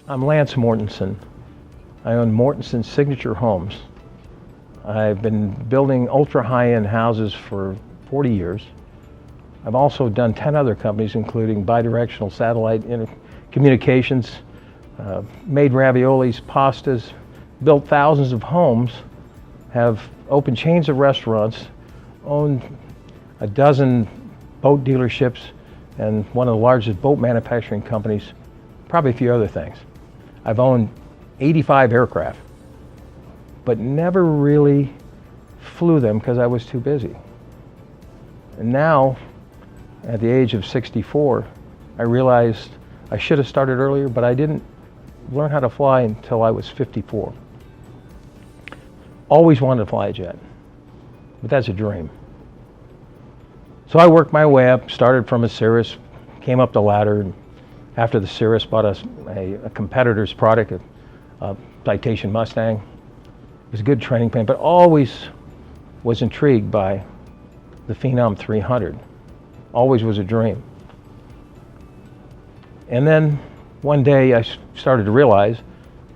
I'm Lance Mortensen. I own Mortensen Signature Homes. I've been building ultra high-end houses for 40 years. I've also done 10 other companies, including bidirectional satellite communications, made raviolis, pastas, built thousands of homes, have opened chains of restaurants, owned a dozen boat dealerships, and one of the largest boat manufacturing companies, probably a few other things. I've owned 85 aircraft, but never really flew them because I was too busy. And now, at the age of 64, I realized I should have started earlier, but I didn't learn how to fly until I was 54. Always wanted to fly a jet, but that's a dream. So I worked my way up, started from a Cirrus, came up the ladder, and after the Cirrus bought a competitor's product, a Citation Mustang. It was a good training plane, but always was intrigued by the Phenom 300. Always was a dream. And then one day I started to realize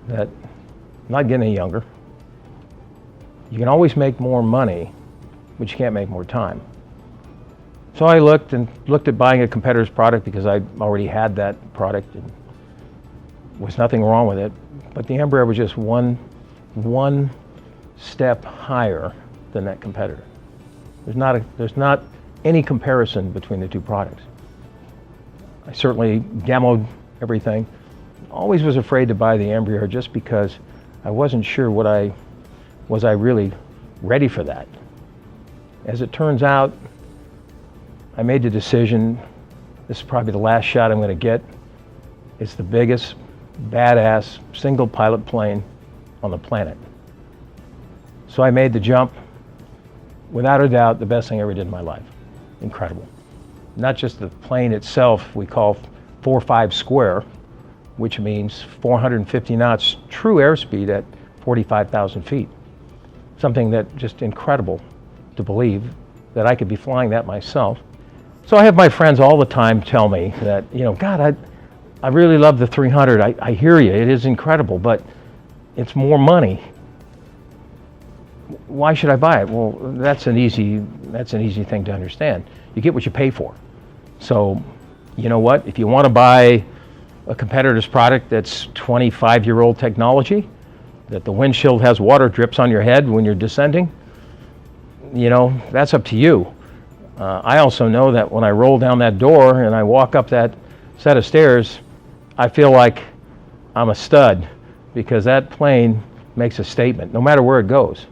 that I'm not getting any younger. You can always make more money, but you can't make more time. So I looked at buying a competitor's product because I already had that product and was nothing wrong with it. But the Embraer was just one step higher than that competitor. There's not any comparison between the two products. I certainly demoed everything. Always was afraid to buy the Embraer just because I wasn't sure was I really ready for that. As it turns out, I made the decision, this is probably the last shot I'm going to get. It's the biggest, badass, single pilot plane on the planet. So I made the jump. Without a doubt, the best thing I ever did in my life. Incredible. Not just the plane itself, we call 4-5 square, which means 450 knots true airspeed at 45,000 feet. Something that just incredible to believe that I could be flying that myself. So I have my friends all the time tell me that, God, I really love the 300. I hear you, it is incredible, but it's more money. Why should I buy it? Well, that's an easy thing to understand. You get what you pay for. So, you know what? If you want to buy a competitor's product that's 25-year-old technology, that the windshield has water drips on your head when you're descending, that's up to you. I also know that when I roll down that door and I walk up that set of stairs, I feel like I'm a stud because that plane makes a statement, no matter where it goes.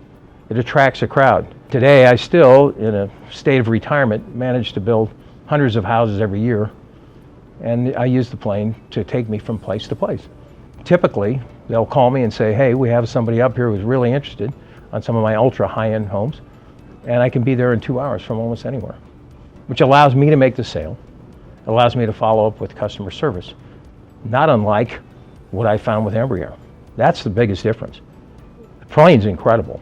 It attracts a crowd. Today, I still, in a state of retirement, manage to build hundreds of houses every year, and I use the plane to take me from place to place. Typically, they'll call me and say, hey, we have somebody up here who's really interested on some of my ultra high-end homes, and I can be there in 2 hours from almost anywhere, which allows me to make the sale, allows me to follow up with customer service, not unlike what I found with Embraer. That's the biggest difference. The plane's incredible.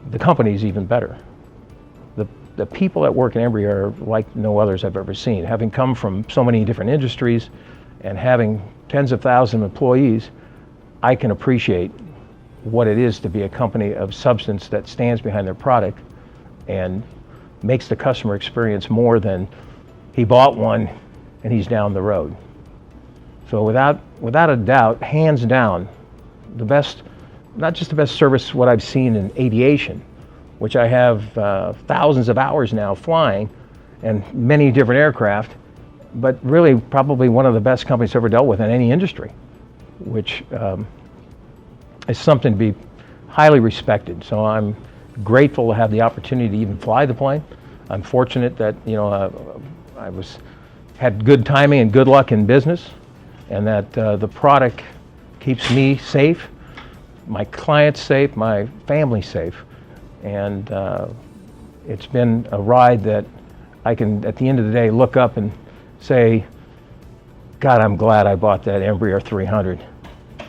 The company's even better. The people that work in Embraer are like no others I've ever seen. Having come from so many different industries and having tens of thousands of employees, I can appreciate what it is to be a company of substance that stands behind their product and makes the customer experience more than he bought one and he's down the road. So without a doubt, hands down, the best, not just the best service what I've seen in aviation, which I have thousands of hours now flying and many different aircraft, but really probably one of the best companies I've ever dealt with in any industry, which is something to be highly respected. So I'm grateful to have the opportunity to even fly the plane. I'm fortunate that I had good timing and good luck in business, and that the product keeps me safe, my clients safe, my family safe, and it's been a ride that I can, at the end of the day, look up and say, God, I'm glad I bought that Embraer 300.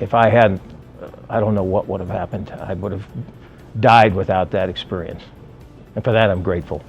If I hadn't, I don't know what would have happened. I would have died without that experience. And for that, I'm grateful.